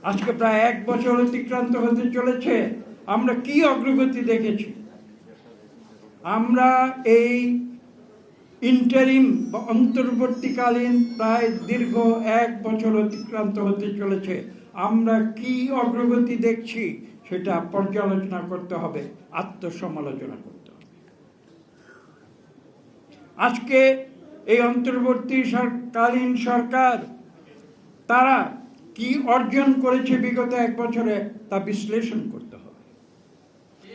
আজকে প্রায় 1 বছর অতিক্রান্ত হতে চলেছে। আমরা কি অগ্রগতি দেখেছি? আমরা এই ইন্টারিম বা অন্তর্বর্তীকালীন প্রায় দীর্ঘ 1 বছর অতিক্রান্ত হতে চলেছে, আমরা কি অগ্রগতি দেখছি সেটা পর্যালোচনা করতে হবে, আত্মসমালোচনা করতে হবে। আজকে এই অন্তর্বর্তীকালীন সরকার তারা কি অর্জন করেছে বিগত 1 বছরে তা বিশ্লেষণ করতে হবে।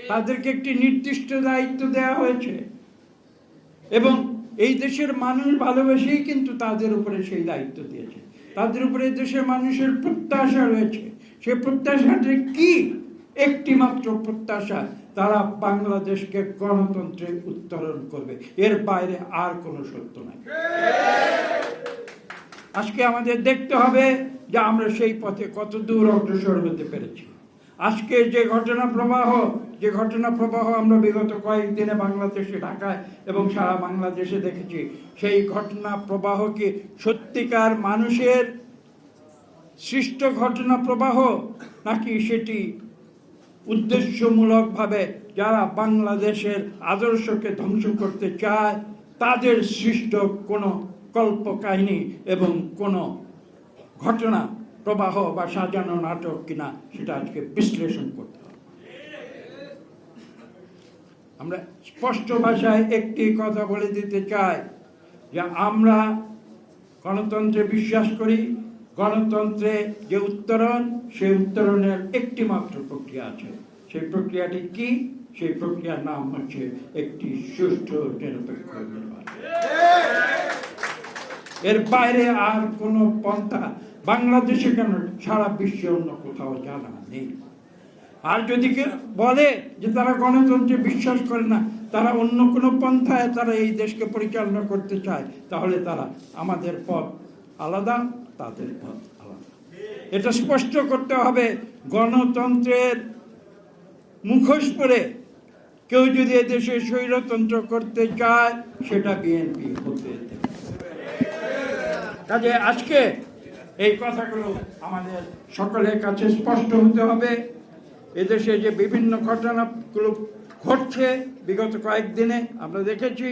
তাদেরকে একটি নির্দিষ্ট দায়িত্ব দেওয়া হয়েছে এবং এই দেশের মানুষ ভালোবেসেই কিন্তু তাদের উপরে সেই দায়িত্ব দিয়েছে। তাদের উপরে দেশের মানুষের প্রত্যাশা রয়েছে। সেই প্রত্যাশাটি কি? একটি মাত্র প্রত্যাশা, তারা বাংলাদেশকে গণতন্ত্রে উত্তরণ করবে। এর বাইরে আর কোনো সত্য নাই। আজকে আমাদের দেখতে হবে যে আমরা সেই পথে কত দূর অগ্রসর হতে পেরেছি। আজকে যে ঘটনা প্রবাহ আমরা বিগত কয়েকদিনে বাংলাদেশে, ঢাকায় এবং সারা বাংলাদেশে দেখেছি, সেই ঘটনা প্রবাহ কি সত্যিকার মানুষের সৃষ্ট ঘটনা প্রবাহ, নাকি সেটি উদ্দেশ্যমূলকভাবে যারা বাংলাদেশের আদর্শকে ধ্বংস করতে চায় তাদের সৃষ্ট কোনো কল্পকাহিনী এবং কোনো ঘটনা প্রবাহ বা সাজানো নাটক কিনা, সেটা আজকে বিশ্লেষণ করতে হবে। আমরা স্পষ্ট ভাষায় একটি কথা বলে দিতে চাই যে আমরা গণতন্ত্রে বিশ্বাস করি। গণতন্ত্রে যে উত্তরণ, সেই উত্তরণের একটি মাত্র প্রক্রিয়া আছে। সেই প্রক্রিয়াটি কি? সেই প্রক্রিয়ার নাম হচ্ছে একটি সুষ্ঠু নিরপেক্ষ নির্বাচন। এর বাইরে আর কোনো পন্থা বাংলাদেশে কেন, সারা বিশ্বে অন্য কোথাও জানা নেই। আর যদি কেউ বলে যে তারা গণতন্ত্রে বিশ্বাস করে না, তারা অন্য কোনো পন্থায় তারা এই দেশকে পরিচালনা করতে চায়, তাহলে তারা, আমাদের পথ আলাদা, তাদের পথ আলাদা। এটা স্পষ্ট করতে হবে। গণতন্ত্রের মুখোশ পরে কেউ যদি এদেশে স্বৈরতন্ত্র করতে চায়, সেটা বিএনপি হতে দেবে। কাজে আজকে এই কথাগুলো আমাদের সকলের কাছে স্পষ্ট হতে হবে। এদেশে যে বিভিন্ন ঘটনাগুলো ঘটছে বিগত কয়েকদিনে আমরা দেখেছি,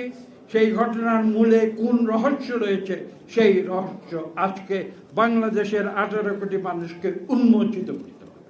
সেই ঘটনার মূলে কোন রহস্য রয়েছে, সেই রহস্য আজকে বাংলাদেশের 18 কোটি মানুষকে উন্মোচিত করতে হবে।